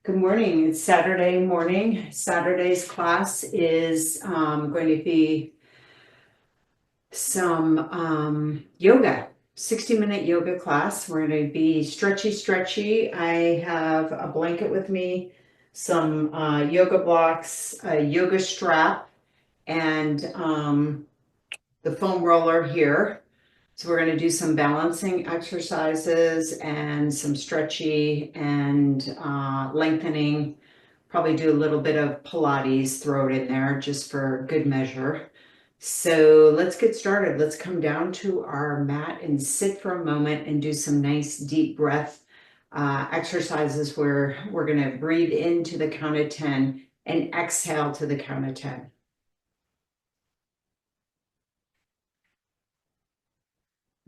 Good morning. It's Saturday morning. Saturday's class is going to be some yoga, 60-minute yoga class. We're going to be stretchy. I have a blanket with me, some yoga blocks, a yoga strap, and the foam roller here. So we're going to do some balancing exercises and some stretchy and lengthening. Probably do a little bit of Pilates, throw it in there just for good measure. So let's get started. Let's come down to our mat and sit for a moment and do some nice deep breath exercises where we're going to breathe into the count of 10 and exhale to the count of 10.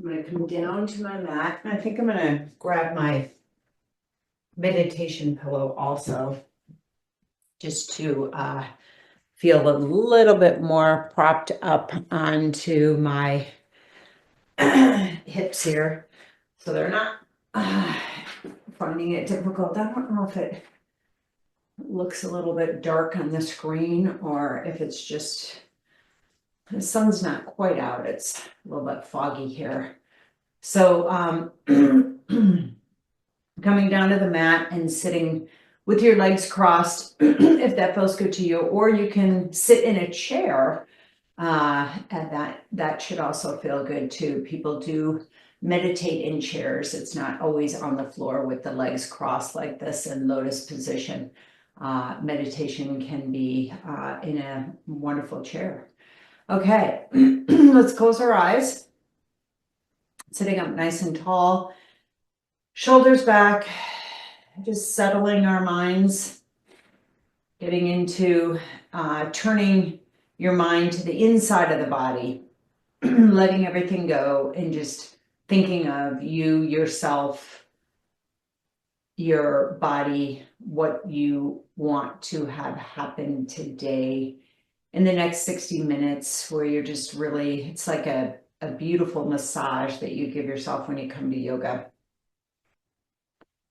I'm going to come down to my mat, and I think I'm going to grab my meditation pillow also, just to feel a little bit more propped up onto my hips here, so they're not finding it difficult. I don't know if it looks a little bit dark on the screen or if it's just the sun's not quite out. It's a little bit foggy here. So coming down to the mat and sitting with your legs crossed, if that feels good to you, or you can sit in a chair, and that should also feel good too. People do meditate in chairs. It's not always on the floor with the legs crossed like this in lotus position. Meditation can be in a wonderful chair. Okay, let's close our eyes. Sitting up nice and tall, shoulders back, just settling our minds, getting into turning your mind to the inside of the body, letting everything go and just thinking of you, yourself, your body, what you want to have happen today in the next 60 minutes, where you're just really, it's like a beautiful massage that you give yourself when you come to yoga.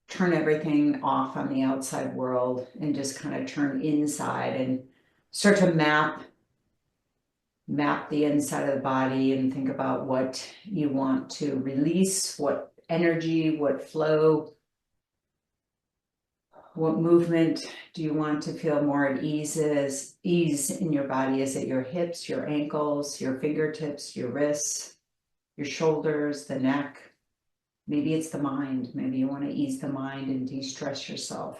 Turn everything off on the outside world and just kind of turn inside and start to map the inside of the body and think about what you want to release, what energy, what flow, what movement do you want to feel more at ease in your body? Is it your hips, your ankles, your fingertips, your wrists, your shoulders, the neck? Maybe it's the mind. Maybe you want to ease the mind and de-stress yourself.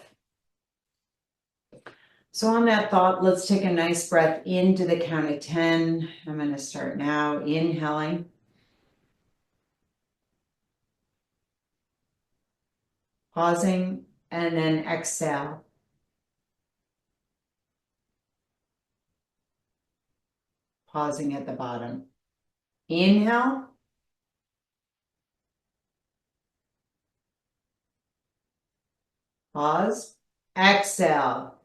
So on that thought, let's take a nice breath into the count of 10. I'm going to start now, inhaling. Pausing, and then exhale. Pausing at the bottom. Inhale. Pause. Exhale.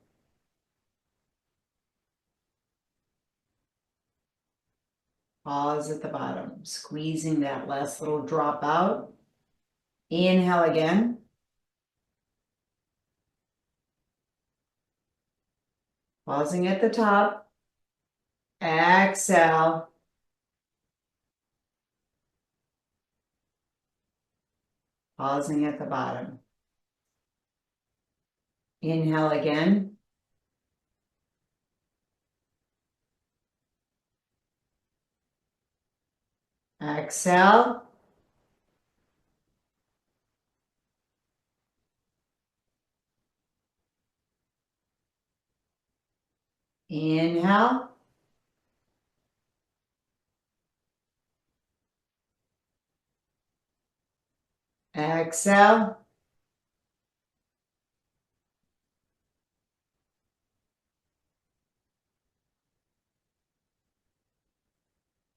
Pause at the bottom, squeezing that last little drop out. Inhale again. Pausing at the top. Exhale. Pausing at the bottom. Inhale again. Exhale. Inhale. Exhale.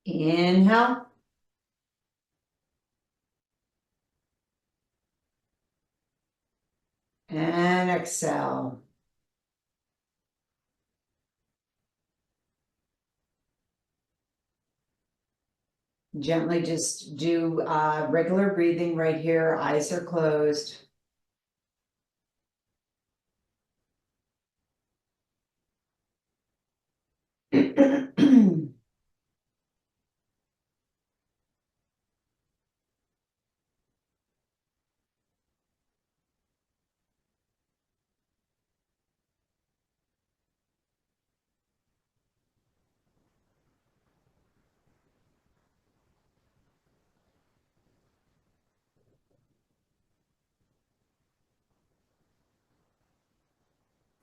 Inhale. And exhale. Gently just do regular breathing right here. Eyes are closed.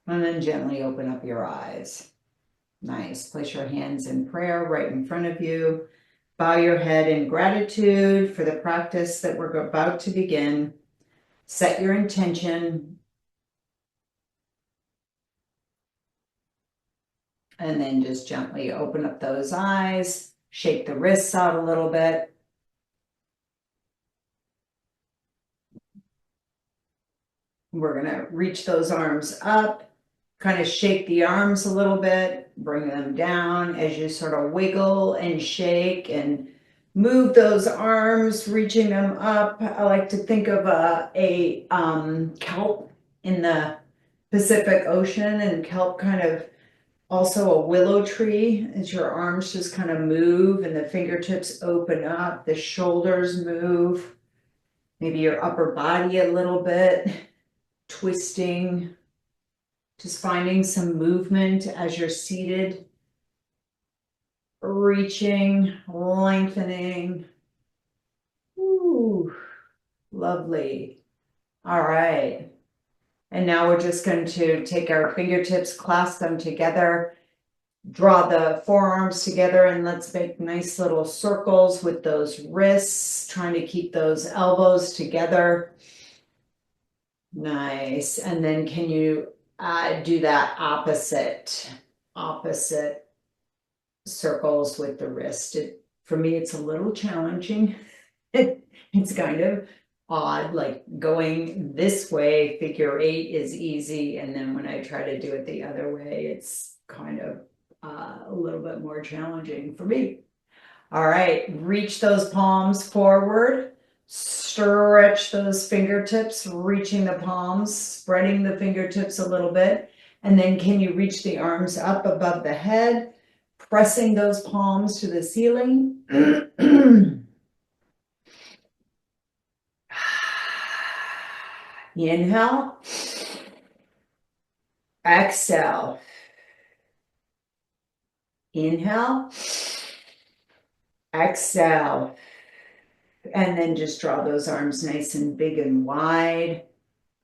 And then gently open up your eyes. Nice. Place your hands in prayer right in front of you. Bow your head in gratitude for the practice that we're about to begin. Set your intention. And then just gently open up those eyes. Shake the wrists out a little bit. We're going to reach those arms up. Kind of shake the arms a little bit, bring them down as you sort of wiggle and shake and move those arms, reaching them up. I like to think of a kelp in the Pacific Ocean, and kelp kind of also a willow tree as your arms just kind of move and the fingertips open up, the shoulders move, maybe your upper body a little bit, twisting. Just finding some movement as you're seated, reaching, lengthening. Ooh, lovely. All right. And now we're just going to take our fingertips, clasp them together, draw the forearms together, and let's make nice little circles with those wrists, trying to keep those elbows together. Nice. And then can you do that opposite circles with the wrist? For me, it's a little challenging. It's kind of odd, like going this way, figure eight is easy. And then when I try to do it the other way, it's kind of a little bit more challenging for me. All right, reach those palms forward. Stretch those fingertips, reaching the palms, spreading the fingertips a little bit. And then can you reach the arms up above the head, pressing those palms to the ceiling? Inhale. Exhale. Inhale. Exhale. And then just draw those arms nice and big and wide,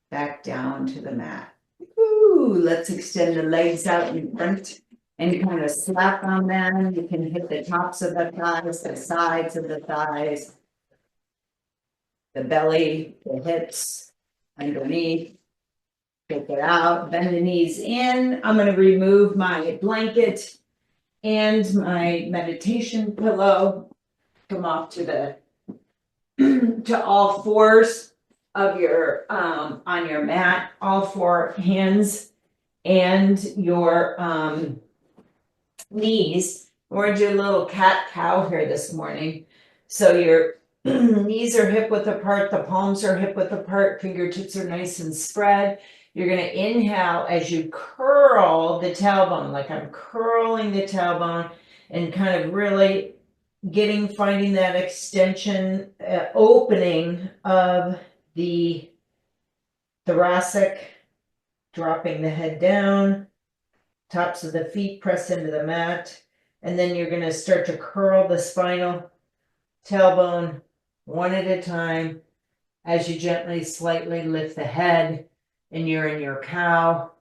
back down to the mat. Ooh, let's extend the legs out in front and kind of slap on them. You can hit the tops of the thighs, the sides of the thighs, the belly, the hips, underneath. Take it out, bend the knees in. I'm going to remove my blanket and my meditation pillow. Come off to the to all fours of your on your mat, all four hands and your knees. We're gonna do a little cat-cow here this morning. So your knees are hip width apart, the palms are hip width apart, fingertips are nice and spread. You're gonna inhale as you curl the tailbone, like I'm curling the tailbone and kind of really finding that extension, opening of the thoracic, dropping the head down, tops of the feet press into the mat, and then you're going to start to curl the spinal tailbone one at a time as you gently, slightly lift the head, and you're in your cow.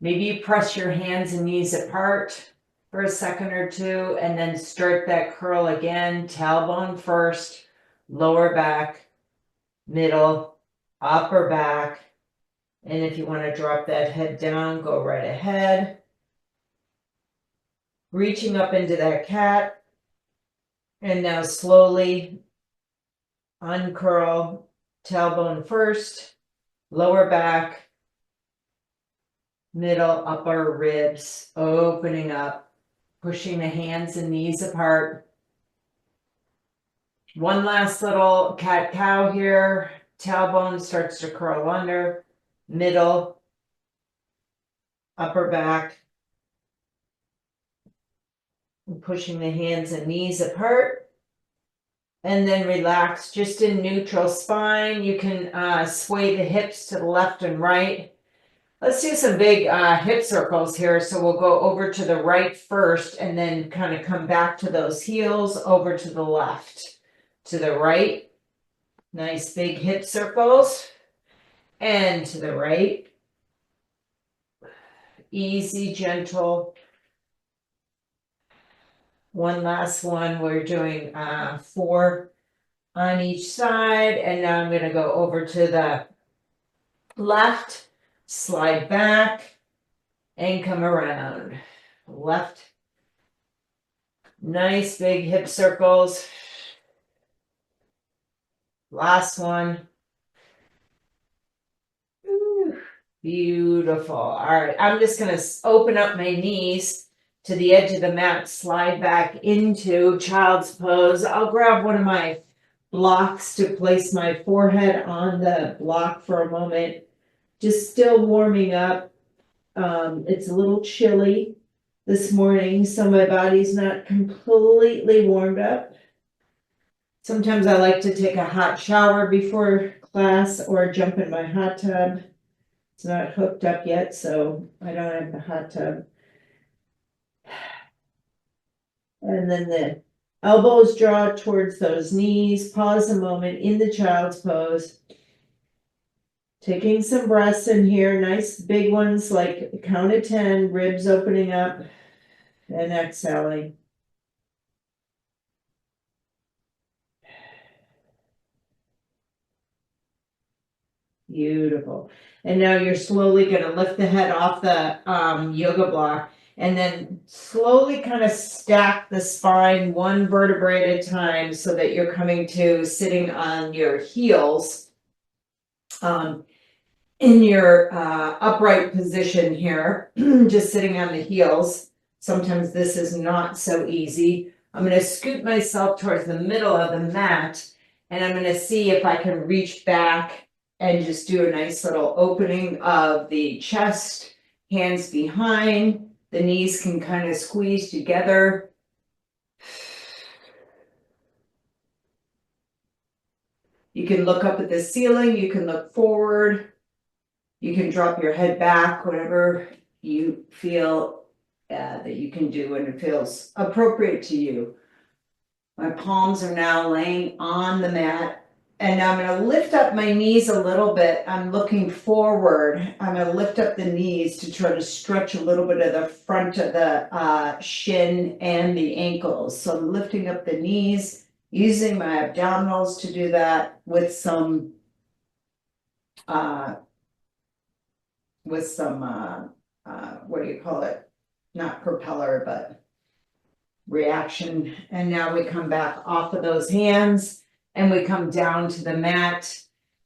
Maybe you press your hands and knees apart for a second or two, and then start that curl again. Tailbone first, lower back, middle, upper back. And if you want to drop that head down, go right ahead. Reaching up into that cat. And now slowly uncurl, tailbone first, lower back, middle, upper ribs, opening up. Pushing the hands and knees apart. One last little cat-cow here. Tailbone starts to curl under, middle, upper back, Pushing the hands and knees apart. And then relax just in neutral spine. You can sway the hips to the left and right. Let's do some big hip circles here. So we'll go over to the right first and then kind of come back to those heels over to the left. To the right. Nice big hip circles. And to the right. Easy, gentle. One last one. We're doing 4 on each side. And now I'm going to go over to the left, slide back, and come around. Left. Nice big hip circles. Last one. Ooh, beautiful. All right, I'm just going to open up my knees to the edge of the mat, slide back into child's pose. I'll grab one of my blocks to place my forehead on the block for a moment. Just still warming up. It's a little chilly this morning, so my body's not completely warmed up. Sometimes I like to take a hot shower before class or jump in my hot tub. It's not hooked up yet, so I don't have the hot tub. And then the elbows draw towards those knees. Pause a moment in the child's pose. Taking some breaths in here, nice big ones like count of 10, ribs opening up, and exhaling. Beautiful. And now you're slowly going to lift the head off the yoga block and then slowly kind of stack the spine one vertebrae at a time so that you're coming to sitting on your heels. In your upright position here, just sitting on the heels. Sometimes this is not so easy. I'm going to scoot myself towards the middle of the mat, and I'm going to see if I can reach back and just do a nice little opening of the chest, hands behind. The knees can kind of squeeze together. You can look up at the ceiling, you can look forward. You can drop your head back, whatever you feel that you can do and it feels appropriate to you. My palms are now laying on the mat, and now I'm going to lift up my knees a little bit. I'm looking forward. I'm going to lift up the knees to try to stretch a little bit of the front of the shin and the ankles. So I'm lifting up the knees, using my abdominals to do that with some what do you call it? Not propeller, but reaction. And now we come back off of those hands and we come down to the mat.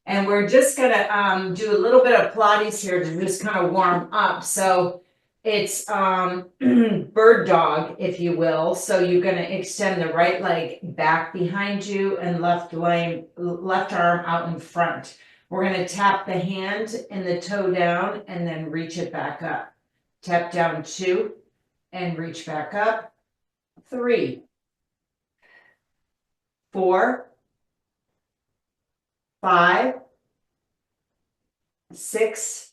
And we're just gonna do a little bit of Pilates here to just kind of warm up. So it's bird dog, if you will. So you're gonna extend the right leg back behind you and left arm out in front. We're going to tap the hand and the toe down and then reach it back up. Tap down 2 and reach back up. 3, 4, 5, 6,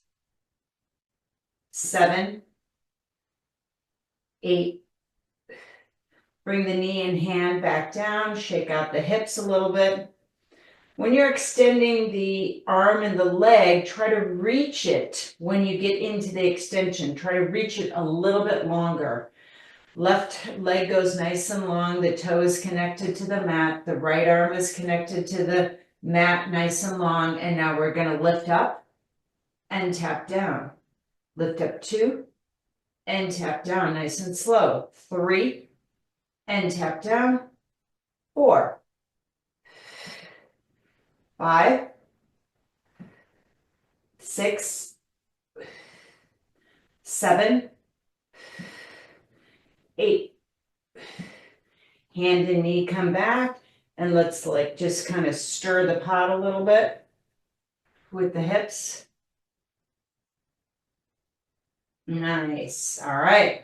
7, 8. Bring the knee and hand back down. Shake out the hips a little bit. When you're extending the arm and the leg, try to reach it when you get into the extension. Try to reach it a little bit longer. Left leg goes nice and long. The toe is connected to the mat. The right arm is connected to the mat, nice and long. And now we're going to lift up and tap down. Lift up 2 and tap down, nice and slow. 3 and tap down. 4. 5, 6, 7, 8. Hand and knee come back, and let's just kind of stir the pot a little bit with the hips. Nice. All right.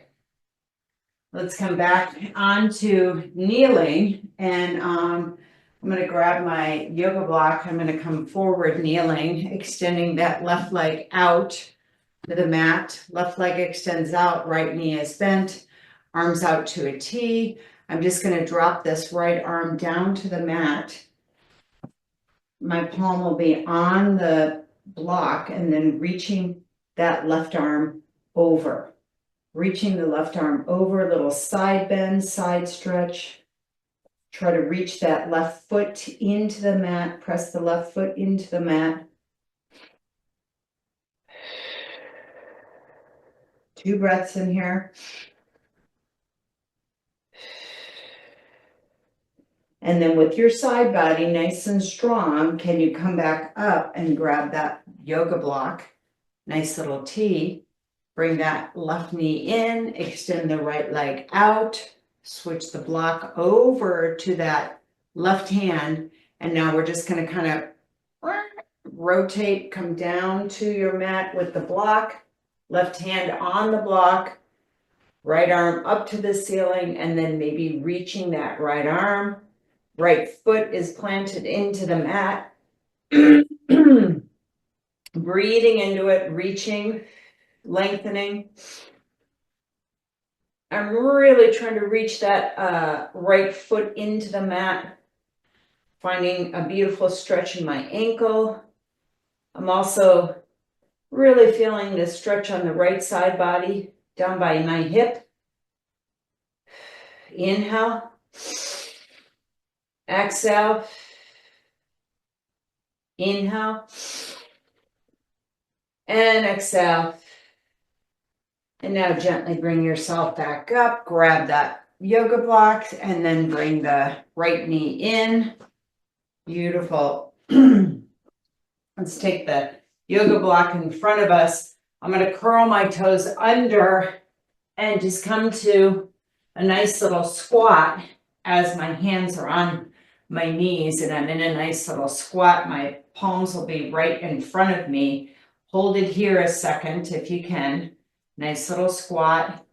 Let's come back onto kneeling, and I'm going to grab my yoga block. I'm going to come forward kneeling, extending that left leg out to the mat. Left leg extends out, right knee is bent, arms out to a T. I'm just going to drop this right arm down to the mat. My palm will be on the block, and then reaching that left arm over. Reaching the left arm over, little side bend, side stretch. Try to reach that left foot into the mat. Press the left foot into the mat. 2 breaths in here. And then with your side body nice and strong, can you come back up and grab that yoga block? Nice little T. Bring that left knee in, extend the right leg out, switch the block over to that left hand, and now we're just going to kind of rotate, come down to your mat with the block, left hand on the block, right arm up to the ceiling, and then maybe reaching that right arm. Right foot is planted into the mat. Breathing into it, reaching, lengthening. I'm really trying to reach that right foot into the mat, finding a beautiful stretch in my ankle. I'm also really feeling the stretch on the right side body, down by my hip. Inhale. Exhale. Inhale. And exhale. And now gently bring yourself back up, grab that yoga block, and then bring the right knee in. Beautiful. Let's take the yoga block in front of us. I'm going to curl my toes under and just come to a nice little squat as my hands are on my knees, and I'm in a nice little squat. My palms will be right in front of me. Hold it here a second if you can. Nice little squat.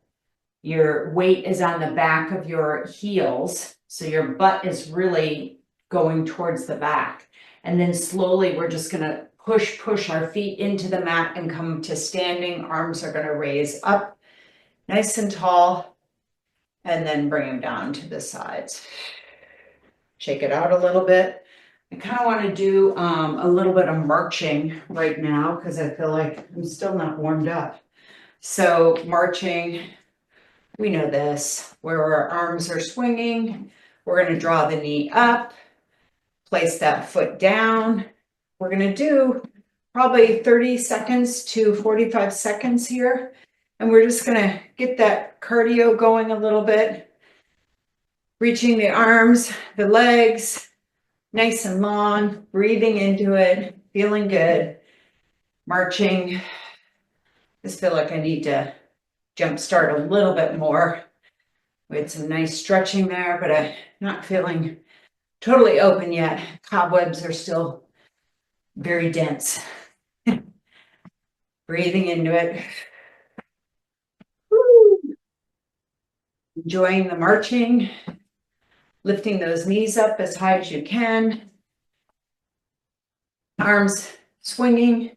Your weight is on the back of your heels, so your butt is really going towards the back. And then slowly we're just going to push our feet into the mat and come to standing. Arms are going to raise up nice and tall, and then bring them down to the sides. Shake it out a little bit. I kind of want to do a little bit of marching right now because I feel like I'm still not warmed up. So marching, we know this, where our arms are swinging. We're going to draw the knee up, place that foot down. We're going to do probably 30 seconds to 45 seconds here. And we're just going to get that cardio going a little bit. Reaching the arms, the legs, nice and long, breathing into it, feeling good. Marching. Just feel like I need to jump start a little bit more. We had some nice stretching there, but I'm not feeling totally open yet. Cobwebs are still very dense. Breathing into it. Woo. Enjoying the marching. Lifting those knees up as high as you can. Arms swinging.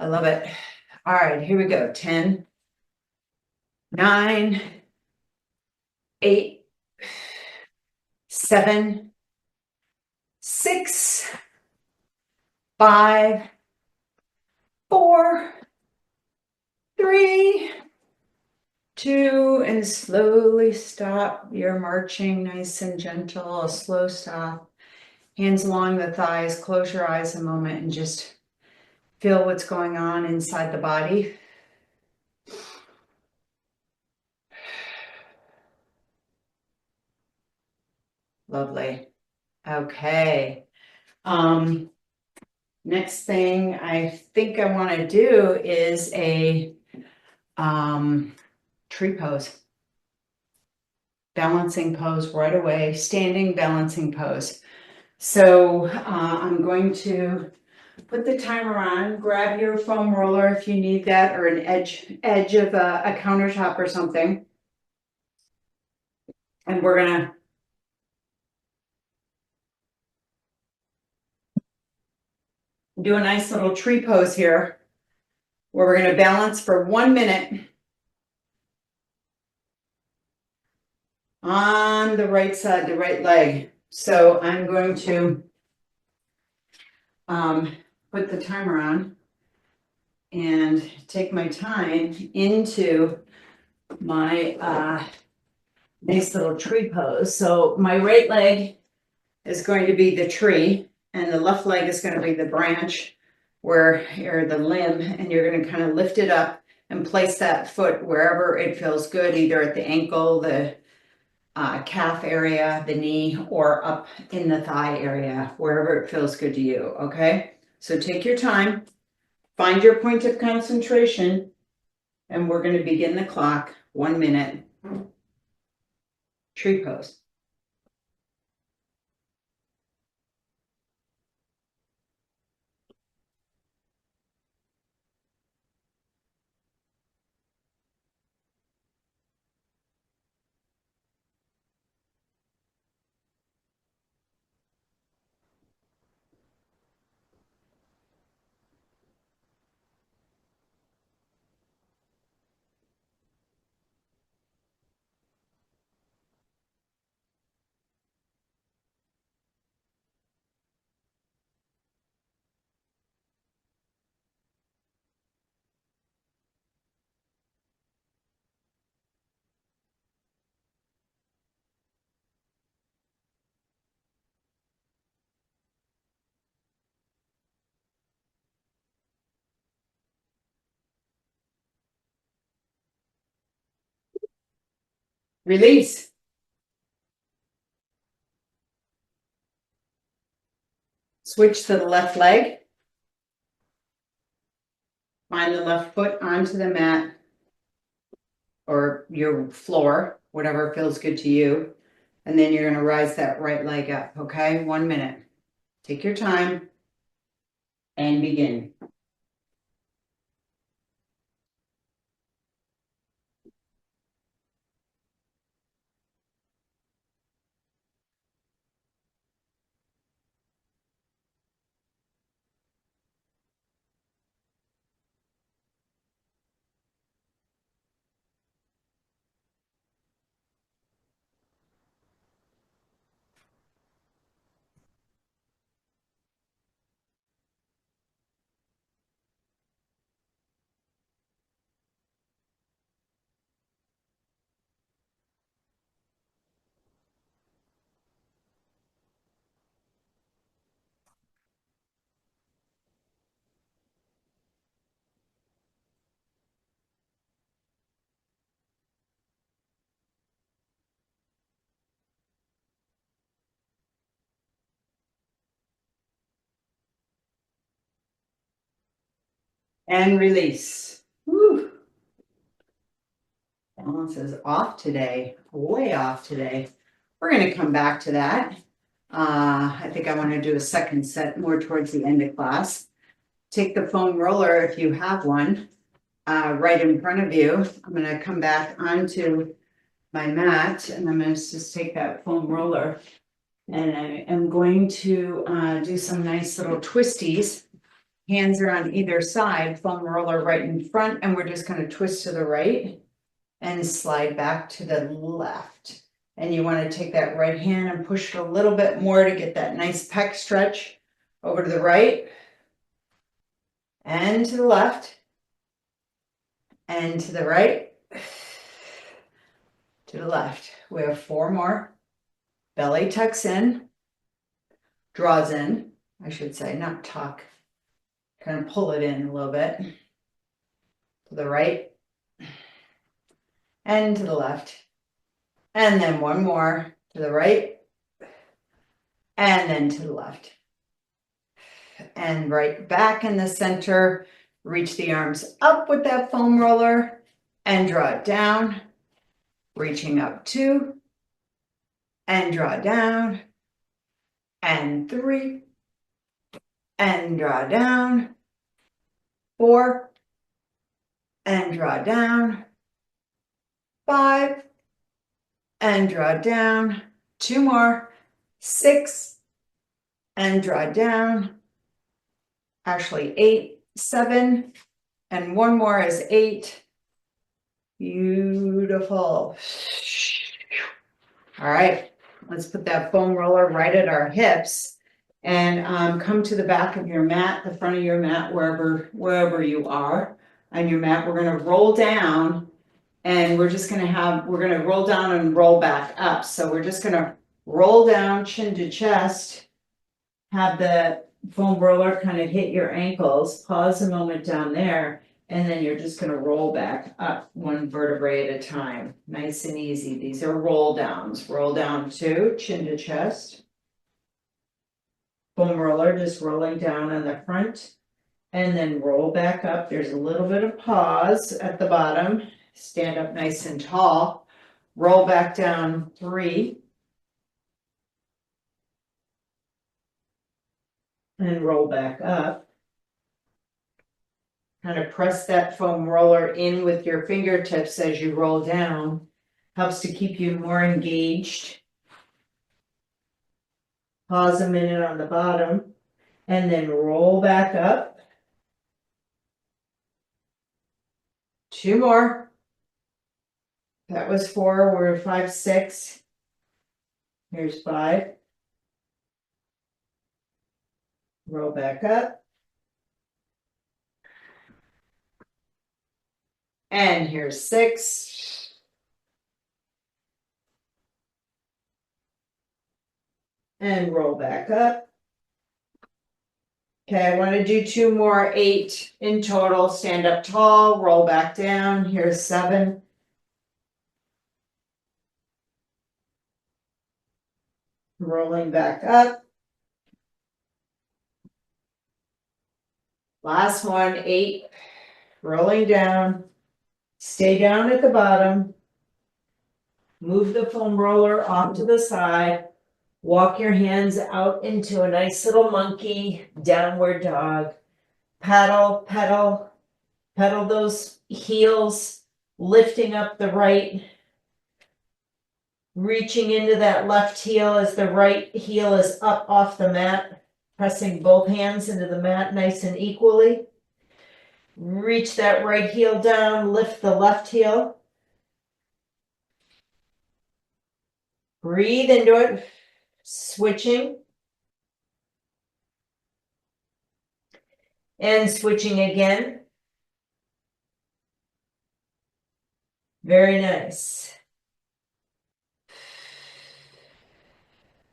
I love it. All right, here we go. 10, 9, 8, 7, 6, 5, 4, 3, 2, and slowly stop your marching, nice and gentle, a slow stop. Hands along the thighs, close your eyes a moment and just feel what's going on inside the body. Lovely. Okay. Next thing I think I want to do is a tree pose. Balancing pose right away, standing balancing pose. So I'm going to Put the timer on, grab your foam roller if you need that, or an edge of a countertop or something. And we're gonna do a nice little tree pose here, where we're gonna balance for 1 minute on the right side, the right leg. So I'm going to put the timer on and take my time into my nice little tree pose. So my right leg is going to be the tree, and the left leg is going to be the branch or the limb, and you're going to kind of lift it up and place that foot wherever it feels good, either at the ankle, the calf area, the knee, or up in the thigh area, wherever it feels good to you, okay? So take your time, find your point of concentration, and we're going to begin the clock. 1 minute. Tree pose. Release. Switch to the left leg. Find the left foot onto the mat or your floor, whatever feels good to you. And then you're going to rise that right leg up, okay? 1 minute. Take your time and begin. And release. Woo. Balance is off today, way off today. We're going to come back to that. I think I want to do a second set more towards the end of class. Take the foam roller if you have one right in front of you. I'm going to come back onto my mat, and I'm going to just take that foam roller, and I am going to do some nice little twisties. Hands are on either side, foam roller right in front, and we're just going to twist to the right and slide back to the left. And you want to take that right hand and push it a little bit more to get that nice pec stretch over to the right and to the left and to the right, to the left. We have 4 more. Belly tucks in, draws in, I should say, not tuck. Kind of pull it in a little bit. To the right and to the left. And then 1 more to the right and then to the left. And right back in the center, reach the arms up with that foam roller and draw it down, reaching up 2 and draw down, and 3 and draw down. 4 and draw down. 5 and draw down. 2 more. 6 and draw down. Actually 8, 7, and 1 more is 8. Beautiful. All right, let's put that foam roller right at our hips and come to the back of your mat, the front of your mat, wherever you are on your mat. We're going to roll down and we're going to roll down and roll back up. So we're just going to roll down chin to chest, have the foam roller kind of hit your ankles, pause a moment down there, and then you're just going to roll back up 1 vertebrae at a time. Nice and easy. These are roll downs. Roll down 2, chin to chest. Foam roller just rolling down on the front, and then roll back up. There's a little bit of pause at the bottom. Stand up nice and tall. Roll back down 3. And roll back up. Kind of press that foam roller in with your fingertips as you roll down. Helps to keep you more engaged. Pause a minute on the bottom and then roll back up. 2 more. That was 4. We're 5, 6. Here's 5. Roll back up. And here's 6. And roll back up. Okay, I want to do 2 more, 8 in total. Stand up tall, roll back down. Here's 7. Rolling back up. Last one, 8. Rolling down. Stay down at the bottom. Move the foam roller off to the side. Walk your hands out into a nice little monkey, downward dog. Paddle, pedal, pedal those heels, lifting up the right, reaching into that left heel as the right heel is up off the mat, pressing both hands into the mat nice and equally. Reach that right heel down, lift the left heel. Breathe into it, switching. And switching again. Very nice.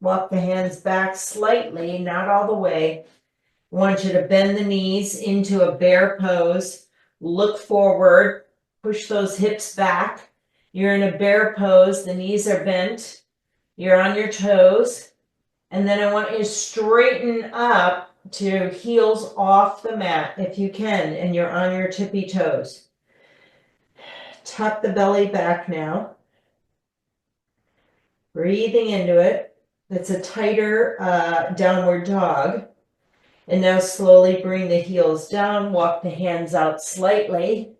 Walk the hands back slightly, not all the way. I want you to bend the knees into a bear pose. Look forward, push those hips back. You're in a bear pose, the knees are bent. You're on your toes. And then I want you to straighten up to heels off the mat if you can, and you're on your tippy toes. Tuck the belly back now. Breathing into it. It's a tighter downward dog. And now slowly bring the heels down, walk the hands out slightly.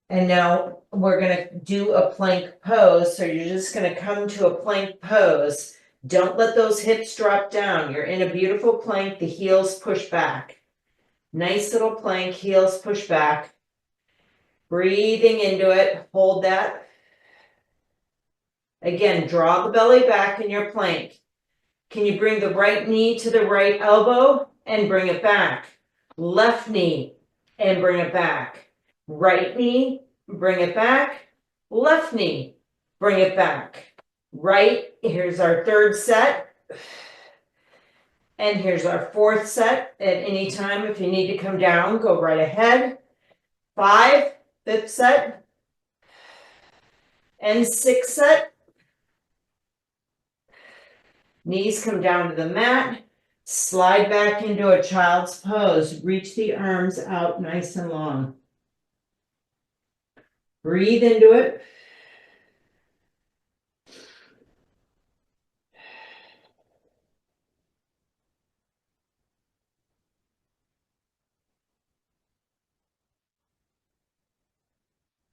And now we're going to do a plank pose. So you're just going to come to a plank pose. Don't let those hips drop down. You're in a beautiful plank. The heels push back. Nice little plank, heels push back. Breathing into it. Hold that. Again, draw the belly back in your plank. Can you bring the right knee to the right elbow and bring it back? Left knee and bring it back. Right knee, bring it back. Left knee, bring it back. Right, here's our 3rd set. And here's our 4th set. At any time, if you need to come down, go right ahead. 5, 5th set. And 6th set. Knees come down to the mat. Slide back into a child's pose. Reach the arms out nice and long. Breathe into it.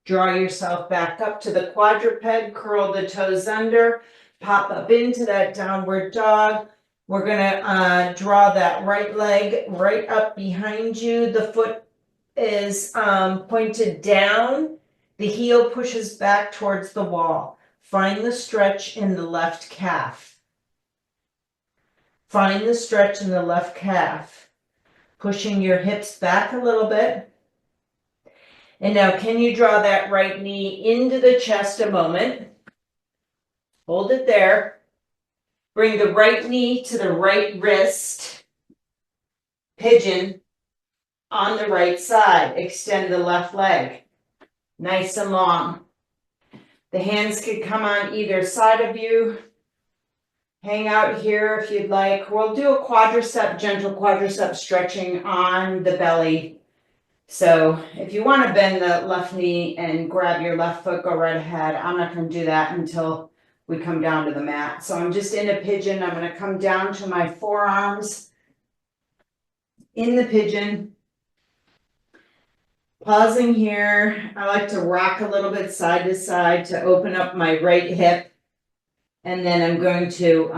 Draw yourself back up to the quadruped, curl the toes under, pop up into that downward dog. We're gonna draw that right leg right up behind you. The foot is pointed down. The heel pushes back towards the wall. Find the stretch in the left calf. Find the stretch in the left calf. Pushing your hips back a little bit. And now can you draw that right knee into the chest a moment? Hold it there. Bring the right knee to the right wrist. Pigeon on the right side. Extend the left leg. Nice and long. The hands could come on either side of you. Hang out here if you'd like. We'll do a quadricep, gentle quadricep stretching on the belly. So if you want to bend the left knee and grab your left foot, go right ahead. I'm not going to do that until we come down to the mat. So I'm just in a pigeon. I'm going to come down to my forearms in the pigeon. Pausing here. I like to rock a little bit side to side to open up my right hip. And then I'm going to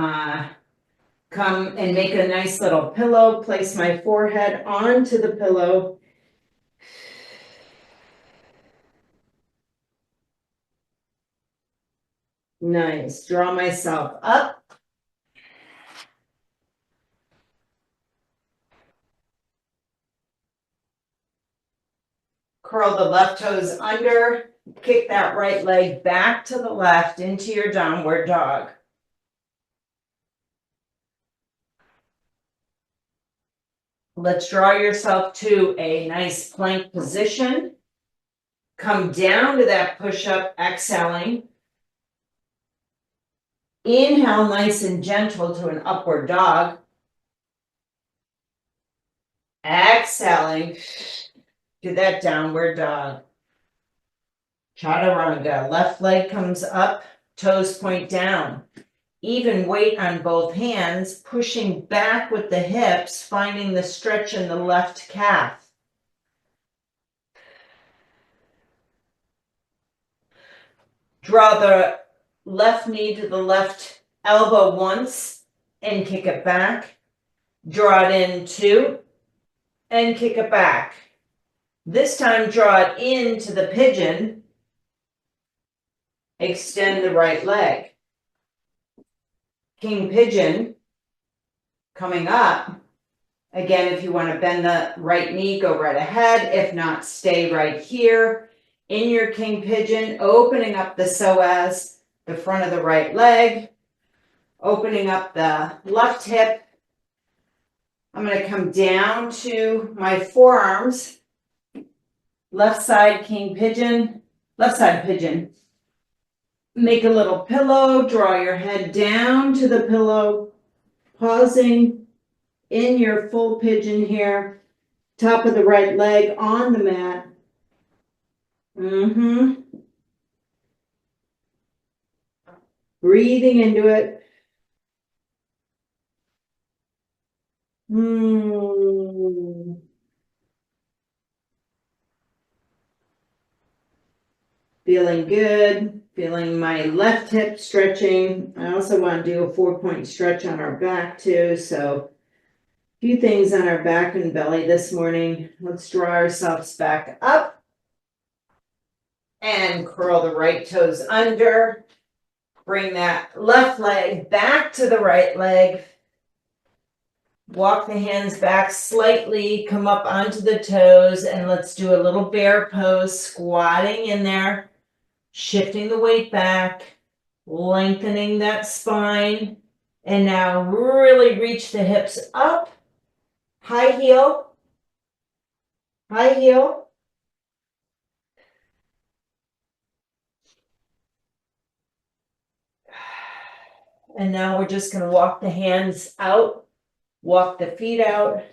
come and make a nice little pillow. Place my forehead onto the pillow. Nice. Draw myself up. Curl the left toes under. Kick that right leg back to the left into your downward dog. Let's draw yourself to a nice plank position. Come down to that push-up, exhaling. Inhale nice and gentle to an upward dog. Exhaling to that downward dog. Chaturanga. Left leg comes up, toes point down. Even weight on both hands, pushing back with the hips, finding the stretch in the left calf. Draw the left knee to the left elbow once and kick it back. Draw it in two and kick it back. This time draw it into the pigeon. Extend the right leg. King pigeon coming up. Again, if you want to bend the right knee, go right ahead. If not, stay right here. In your king pigeon, opening up the psoas, the front of the right leg. Opening up the left hip. I'm going to come down to my forearms. Left side king pigeon, left side pigeon. Make a little pillow, draw your head down to the pillow, pausing in your full pigeon here, top of the right leg on the mat. Breathing into it. Feeling good, feeling my left hip stretching. I also want to do a 4-point stretch on our back too. So a few things on our back and belly this morning. Let's draw ourselves back up and curl the right toes under. Bring that left leg back to the right leg. Walk the hands back slightly, come up onto the toes, and let's do a little bear pose, squatting in there. Shifting the weight back, lengthening that spine, and now really reach the hips up. High heel, high heel. And now we're just going to walk the hands out, walk the feet out,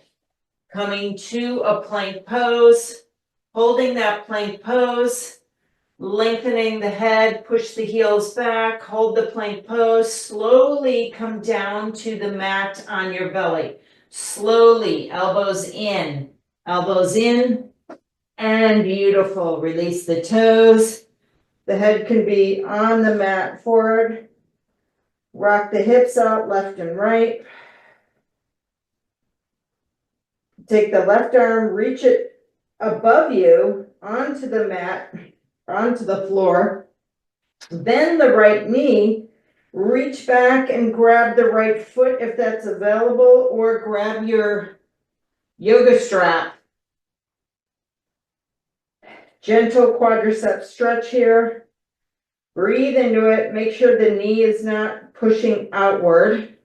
coming to a plank pose, holding that plank pose. Lengthening the head, push the heels back, hold the plank pose, slowly come down to the mat on your belly. Slowly, elbows in, And beautiful. Release the toes. The head can be on the mat forward. Rock the hips out left and right. Take the left arm, reach it above you onto the mat, onto the floor. Bend the right knee. Reach back and grab the right foot if that's available, or grab your yoga strap. Gentle quadricep stretch here. Breathe into it. Make sure the knee is not pushing outward.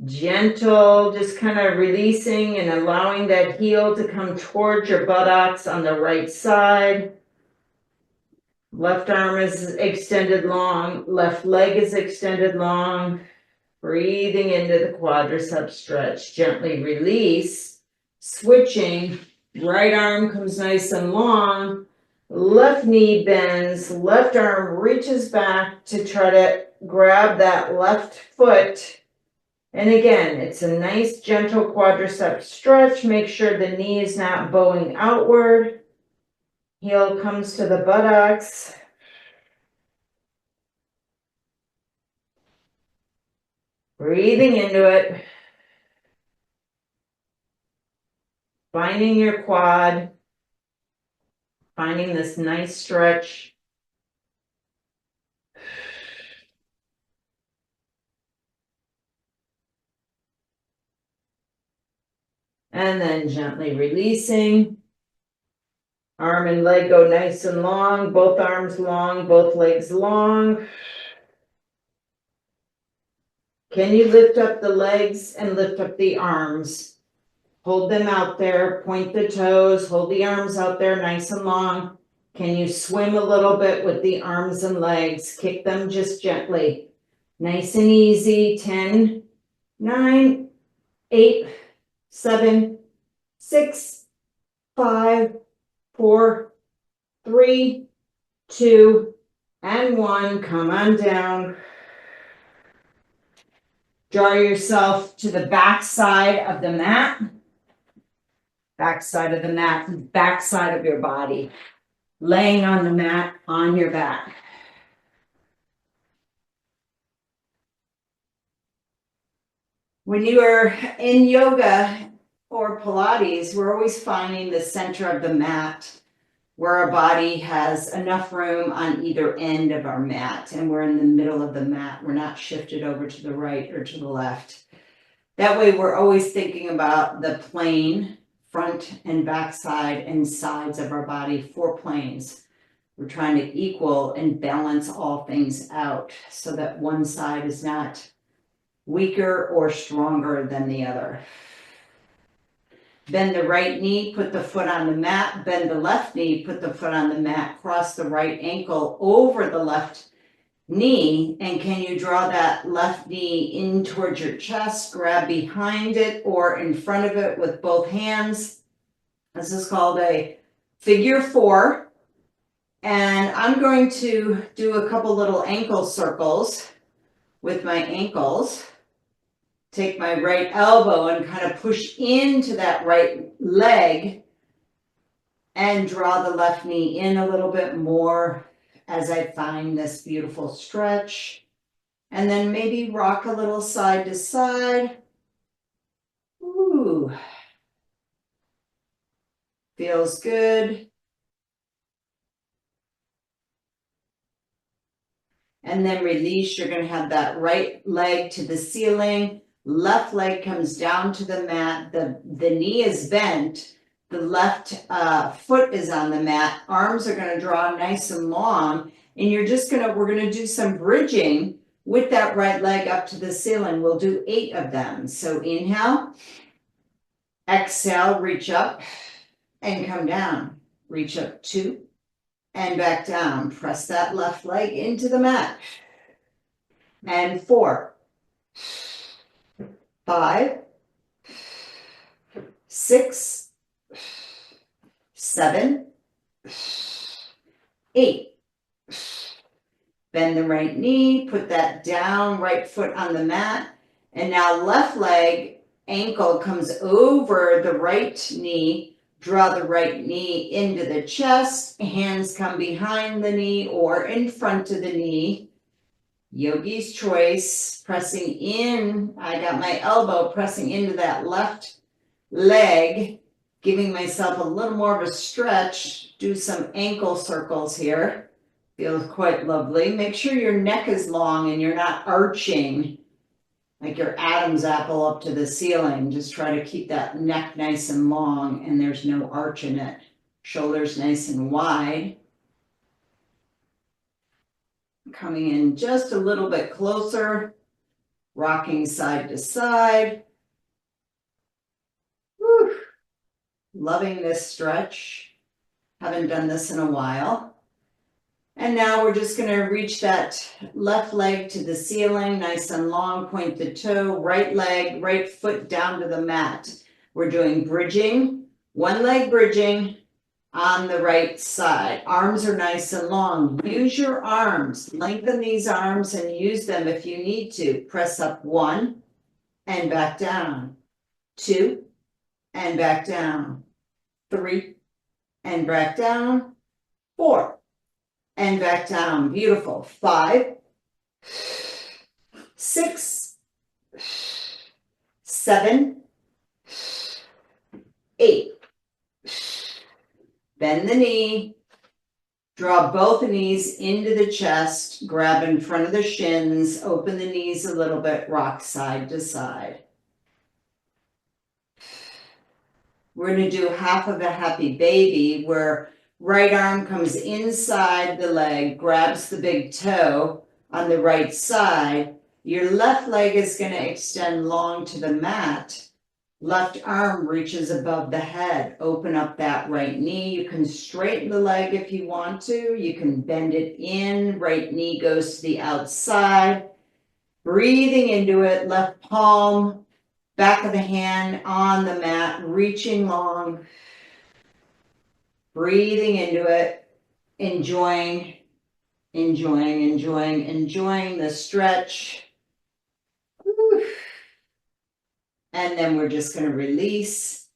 Gentle, just kind of releasing and allowing that heel to come towards your buttocks on the right side. Left arm is extended long, left leg is extended long. Breathing into the quadricep stretch, gently release, switching, right arm comes nice and long, left knee bends, left arm reaches back to try to grab that left foot. And again, it's a nice gentle quadricep stretch. Make sure the knee is not bowing outward. Heel comes to the buttocks. Breathing into it. Finding your quad. Finding this nice stretch. And then gently releasing. Arm and leg go nice and long, both arms long, both legs long. Can you lift up the legs and lift up the arms? Hold them out there, point the toes, hold the arms out there nice and long. Can you swim a little bit with the arms and legs? Kick them just gently. Nice and easy. 10, 9, 8, 7, 6, 5, 4, 3, 2, and 1. Come on down. Draw yourself to the back side of the mat. Back side of the mat, back side of your body. Laying on the mat on your back. When you are in yoga or Pilates, we're always finding the center of the mat where our body has enough room on either end of our mat, and we're in the middle of the mat. We're not shifted over to the right or to the left. That way we're always thinking about the plane, front and back side and sides of our body, 4 planes. We're trying to equal and balance all things out so that one side is not weaker or stronger than the other. Bend the right knee, put the foot on the mat. Bend the left knee, put the foot on the mat. Cross the right ankle over the left knee. And can you draw that left knee in towards your chest? Grab behind it or in front of it with both hands. This is called a figure 4. And I'm going to do a couple little ankle circles with my ankles. Take my right elbow and kind of push into that right leg and draw the left knee in a little bit more as I find this beautiful stretch. And then maybe rock a little side to side. Ooh, feels good. And then release. You're going to have that right leg to the ceiling. Left leg comes down to the mat. The knee is bent. The left foot is on the mat. Arms are going to draw nice and long. And we're going to do some bridging with that right leg up to the ceiling. We'll do 8 of them. So inhale, exhale, reach up and come down. Reach up 2 and back down. Press that left leg into the mat. And 4, 5, 6, 7, 8. Bend the right knee, put that down, right foot on the mat. And now left leg, ankle comes over the right knee. Draw the right knee into the chest. Hands come behind the knee or in front of the knee. Yogi's choice, pressing in. I got my elbow pressing into that left leg, giving myself a little more of a stretch. Do some ankle circles here. Feels quite lovely. Make sure your neck is long and you're not arching like your Adam's apple up to the ceiling. Just try to keep that neck nice and long and there's no arch in it. Shoulders nice and wide. Coming in just a little bit closer, rocking side to side. Whew. Loving this stretch. Haven't done this in a while. And now we're just going to reach that left leg to the ceiling, nice and long, point the toe, right leg, right foot down to the mat. We're doing bridging, one leg bridging on the right side. Arms are nice and long. Use your arms. Lengthen these arms and use them if you need to. Press up 1 and back down. 2 and back down. 3 and back down. 4 and back down. Beautiful. 5, 6, 7, 8. Bend the knee. Draw both knees into the chest. Grab in front of the shins. Open the knees a little bit. Rock side to side. We're going to do half of a happy baby where right arm comes inside the leg, grabs the big toe on the right side. Your left leg is going to extend long to the mat. Left arm reaches above the head. Open up that right knee. You can straighten the leg if you want to. You can bend it in. Right knee goes to the outside. Breathing into it. Left palm, back of the hand on the mat, reaching long. Breathing into it. Enjoying the stretch. Whew. And then we're just going to release.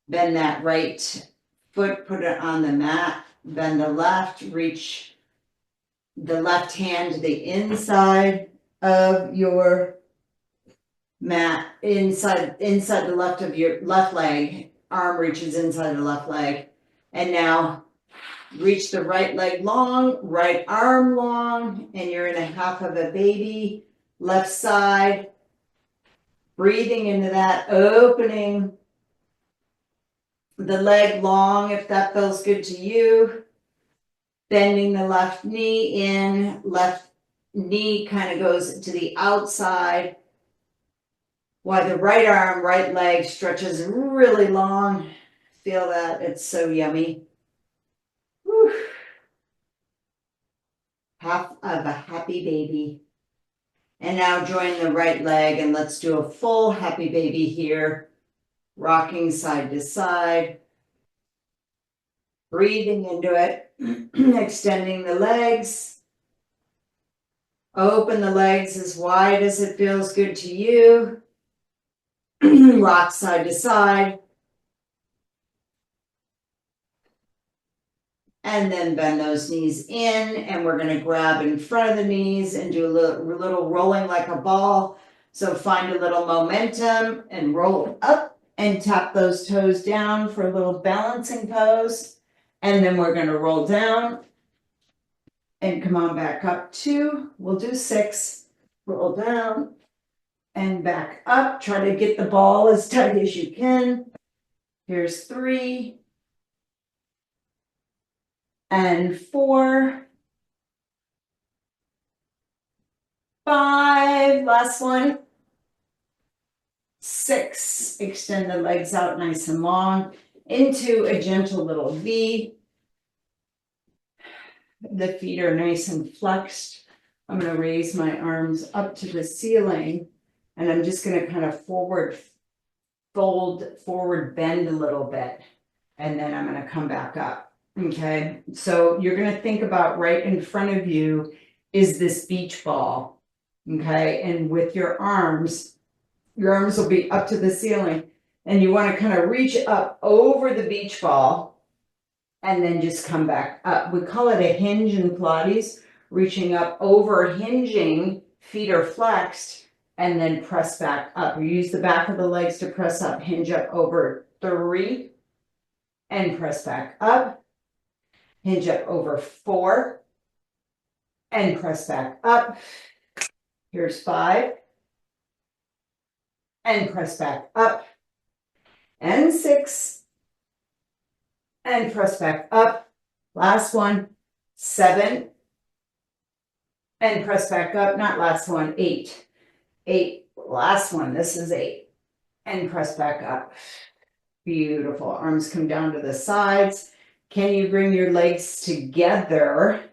Bend that right foot, put it on the mat. Bend the left, reach the left hand to the inside of your mat, inside the left of your left leg. Arm reaches inside the left leg. And now reach the right leg long, right arm long, and you're in a half of a baby. Left side. Breathing into that, opening the leg long if that feels good to you. Bending the left knee in, left knee kind of goes to the outside. While the right arm, right leg stretches really long. Feel that, it's so yummy. Whew. Half of a happy baby. And now join the right leg and let's do a full happy baby here. Rocking side to side. Breathing into it. Extending the legs. Open the legs as wide as it feels good to you. Rock side to side. And then bend those knees in, and we're going to grab in front of the knees and do a little rolling like a ball. So find a little momentum and roll up and tap those toes down for a little balancing pose. And then we're going to roll down and come on back up 2. We'll do 6. Roll down and back up. Try to get the ball as tight as you can. Here's 3. And 4, 5, last one, 6, extend the legs out nice and long into a gentle little V. The feet are nice and flexed. I'm going to raise my arms up to the ceiling and I'm just going to kind of forward bend a little bit and then I'm going to come back up. Okay, so you're going to think about right in front of you is this beach ball, okay? And with your arms will be up to the ceiling, and you want to kind of reach up over the beach ball and then just come back up. We call it a hinge in Pilates, reaching up over, hinging, feet are flexed, and then press back up. You use the back of the legs to press up, hinge up over 3, and press back up, hinge up over 4, and press back up. Here's 5, and press back up, and 6, and press back up. Last one, 7, and press back up. Not last one, 8. 8, last one, this is 8, and press back up. Beautiful. Arms come down to the sides. Can you bring your legs together,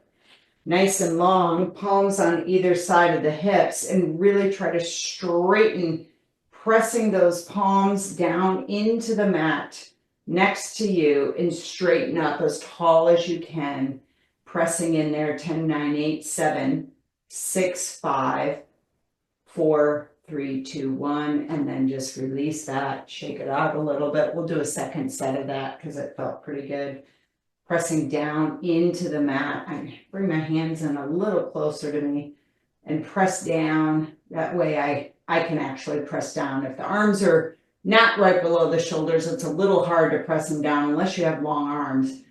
nice and long, palms on either side of the hips, and really try to straighten, pressing those palms down into the mat next to you, and straighten up as tall as you can, pressing in there. 10, 9, 8, 7, 6, 5, 4, 3, 2, 1, and then just release that, shake it out a little bit. We'll do a second set of that because it felt pretty good. Pressing down into the mat. I bring my hands in a little closer to me and press down. That way I can actually press down. If the arms are not right below the shoulders, it's a little hard to press them down unless you have long arms.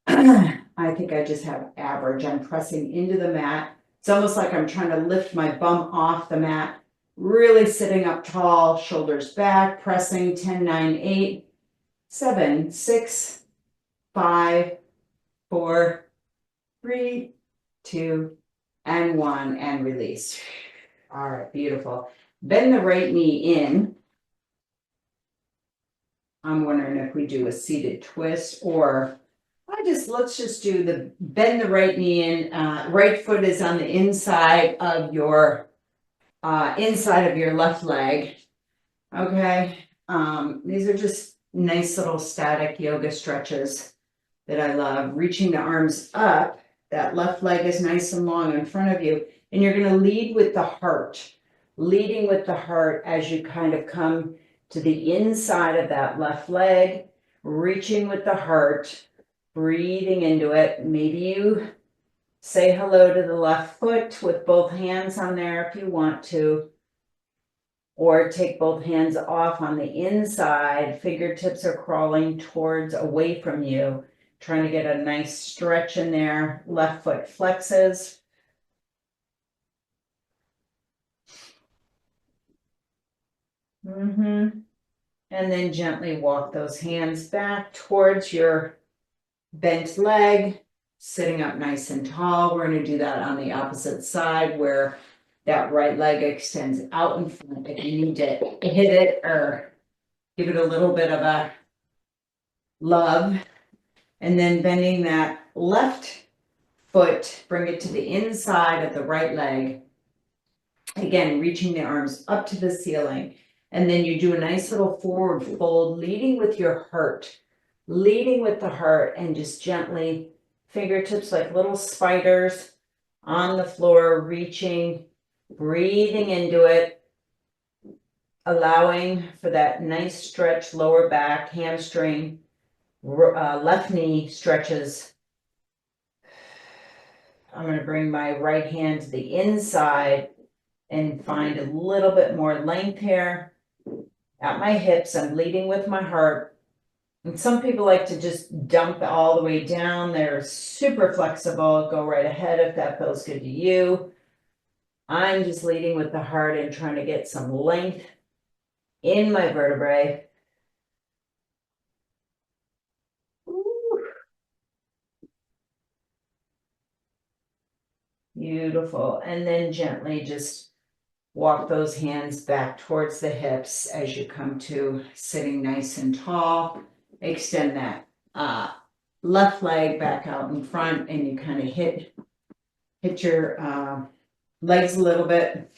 I think I just have average. I'm pressing into the mat. It's almost like I'm trying to lift my bum off the mat, really sitting up tall, shoulders back, pressing. 10, 9, 8, 7, 6, 5, 4, 3, 2, and 1, and release. All right, beautiful. Bend the right knee in. I'm wondering if we do a seated twist, or let's just do the bend the right knee in. Right foot is on the inside of your left leg. Okay. These are just nice little static yoga stretches that I love. Reaching the arms up, that left leg is nice and long in front of you, and you're going to lead with the heart, leading with the heart as you kind of come to the inside of that left leg, reaching with the heart, breathing into it. Maybe you say hello to the left foot with both hands on there if you want to, or take both hands off on the inside. Fingertips are crawling towards, away from you, trying to get a nice stretch in there. Left foot flexes. And then gently walk those hands back towards your bent leg, sitting up nice and tall. We're going to do that on the opposite side, where that right leg extends out in front. If you need to hit it or give it a little bit of a love, and then bending that left foot, bring it to the inside of the right leg. Again, reaching the arms up to the ceiling. And then you do a nice little forward fold, leading with your heart, leading with the heart, and just gently, fingertips like little spiders on the floor, reaching, breathing into it, allowing for that nice stretch, lower back, hamstring, left knee stretches. I'm going to bring my right hand to the inside and find a little bit more length here. At my hips, I'm leading with my heart. And some people like to just dump all the way down. They're super flexible. Go right ahead if that feels good to you. I'm just leading with the heart and trying to get some length in my vertebrae. Ooh. Beautiful. And then gently just walk those hands back towards the hips as you come to sitting nice and tall. Extend that left leg back out in front, and you kind of hit your legs a little bit.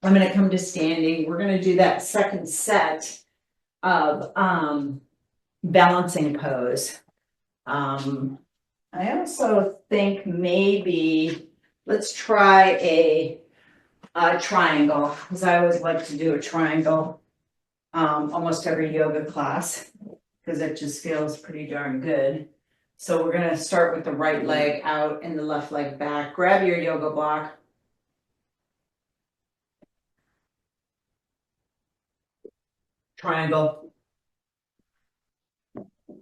I'm going to come to standing. We're going to do that second set of balancing pose. I also think maybe Let's try a triangle, because I always like to do a triangle almost every yoga class, because it just feels pretty darn good. So we're gonna start with the right leg out and the left leg back. Grab your yoga block. Triangle.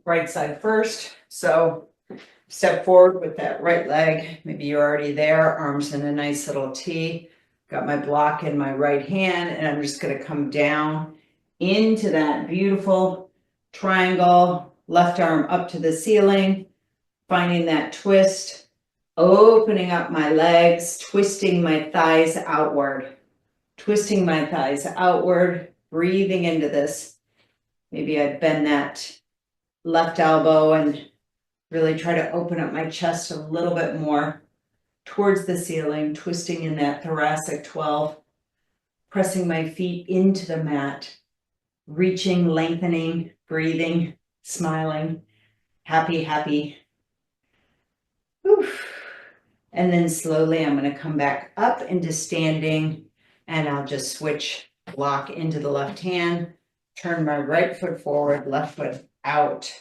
Right side first. So step forward with that right leg. Maybe you're already there, arms in a nice little T. Got my block in my right hand, and I'm just gonna come down into that beautiful triangle, left arm up to the ceiling, finding that twist, opening up my legs, twisting my thighs outward, breathing into this. Maybe I bend that left elbow and really try to open up my chest a little bit more towards the ceiling, twisting in that thoracic 12, pressing my feet into the mat, reaching, lengthening, breathing, smiling, happy, happy. Oof. And then slowly I'm going to come back up into standing, and I'll just switch block into the left hand, turn my right foot forward, left foot out.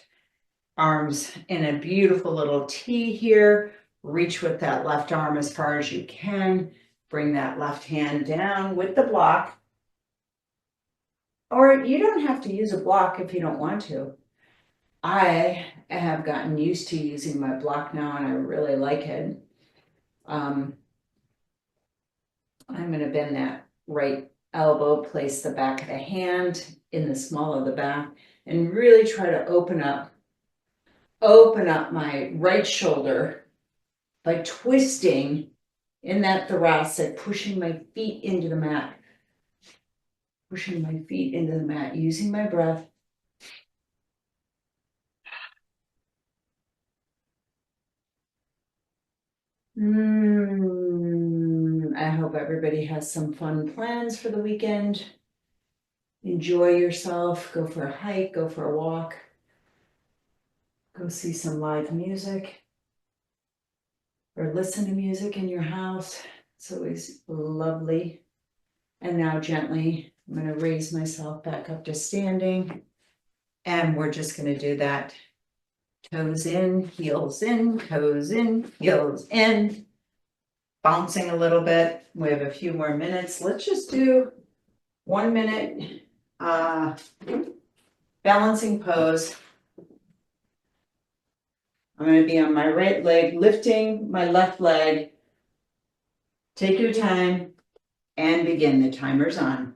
Arms in a beautiful little T here. Reach with that left arm as far as you can. Bring that left hand down with the block. Or you don't have to use a block if you don't want to. I have gotten used to using my block now, and I really like it. I'm going to bend that right elbow, place the back of the hand in the small of the back, and really try to open up my right shoulder by twisting in that thoracic, pushing my feet into the mat, using my breath. I hope everybody has some fun plans for the weekend. Enjoy yourself, go for a hike, go for a walk, go see some live music, or listen to music in your house. It's always lovely. And now gently, I'm going to raise myself back up to standing. And we're just going to do that. Toes in, heels in, toes in, heels in. Bouncing a little bit. We have a few more minutes. Let's just do 1 minute balancing pose. I'm going to be on my right leg, lifting my left leg. Take your time and begin. The timer's on.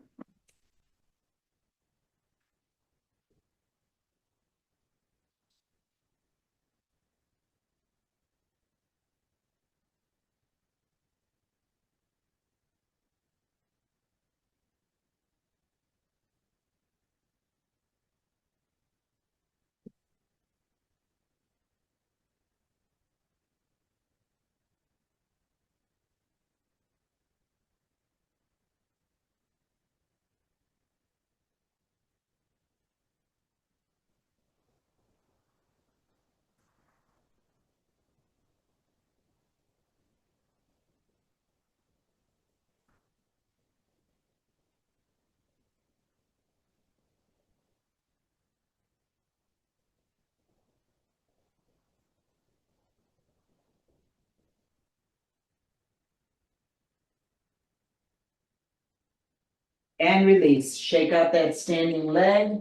And release. Shake out that standing leg.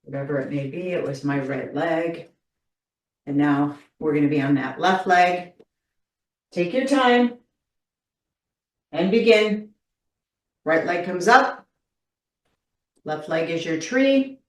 Whatever it may be, it was my right leg. And now we're going to be on that left leg. Take your time and begin. Right leg comes up. Left leg is your tree.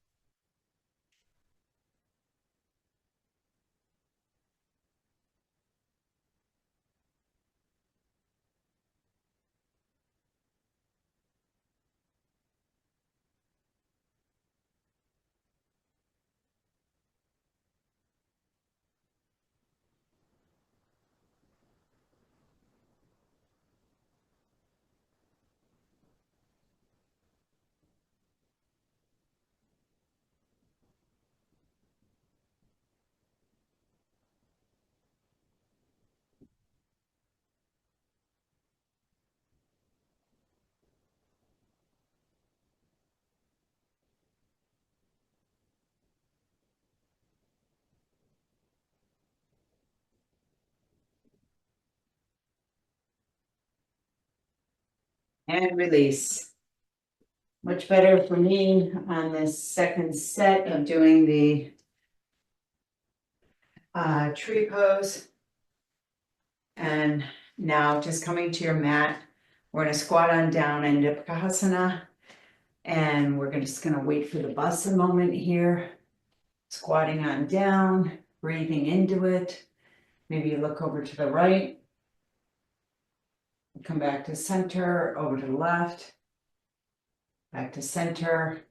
And release. Much better for me on this second set of doing the tree pose. And now just coming to your mat, we're gonna squat on down into 𝐻𝐵𝐺𝐻asana. And we're just gonna wait for the bus a moment here. Squatting on down, breathing into it. Maybe you look over to the right. Come back to center, over to the left. Back to center.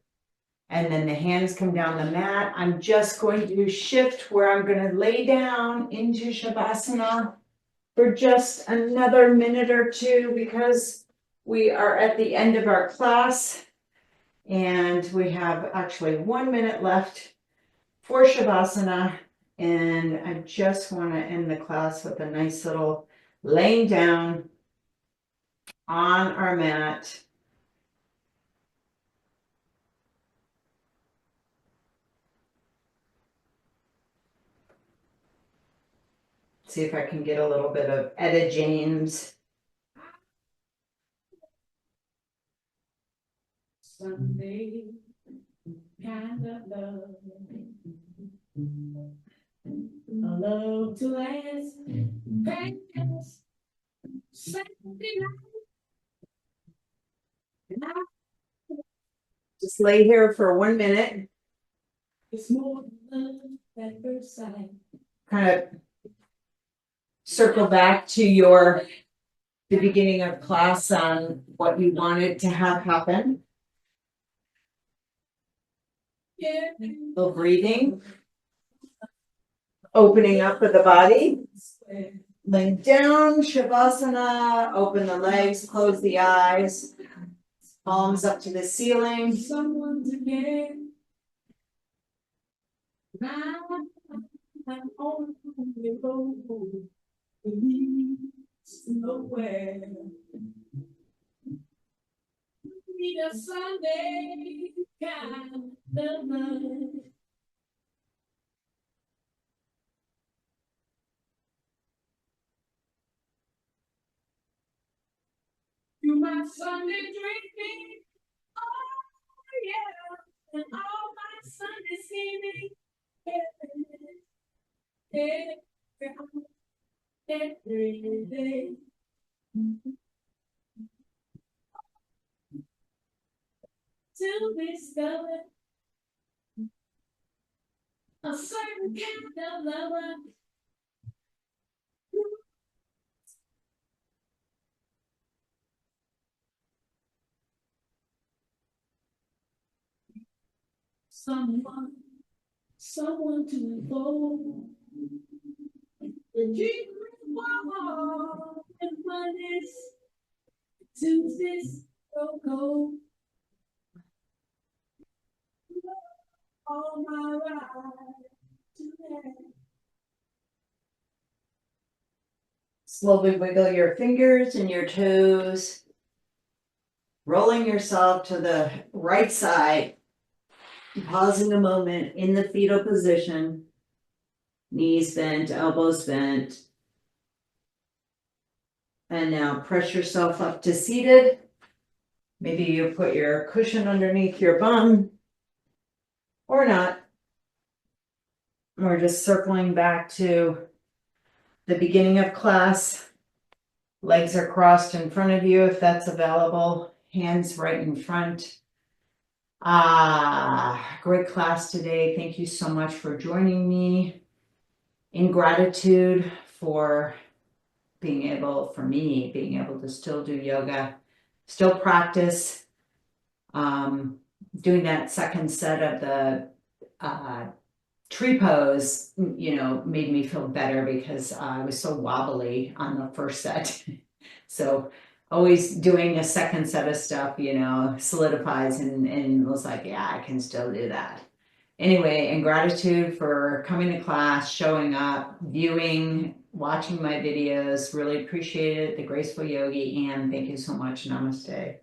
And then the hands come down the mat. I'm just going to shift where I'm going to lay down into Shavasana for just another minute or two because we are at the end of our class and we have actually 1 minute left for Shavasana. And I just want to end the class with a nice little laying down on our mat. See if I can get a little bit of Etta James. Sunday, kind of love. A love to last. Just lay here for 1 minute. It's more than love at first sight. Kind of circle back to the beginning of class on what you wanted to have happen. A little breathing. Opening up of the body. Laying down, Shavasana, open the legs, close the eyes. Palms up to the ceiling. Someone to get I'm on the road. Nowhere. Need a Sunday kind of love. You my Sunday drinking, oh yeah, and all my Sunday scheming, every day. To discover a certain kind of lover. Someone to hold. And keep warm and Mondays, Tuesdays, so cold. All my ride today. Slowly wiggle your fingers and your toes, rolling yourself to the right side, pausing a moment in the fetal position, knees bent, elbows bent. And now press yourself up to seated. Maybe you put your cushion underneath your bum or not. We're just circling back to the beginning of class. Legs are crossed in front of you if that's available. Hands right in front. Great class today. Thank you so much for joining me. In gratitude for being able to still do yoga, still practice. Doing that second set of the tree pose, made me feel better because I was so wobbly on the first set. So always doing a second set of stuff, solidifies and was like, yeah, I can still do that. Anyway, in gratitude for coming to class, showing up, viewing, watching my videos. Really appreciate it. The Graceful Yogi, Ann, thank you so much. Namaste.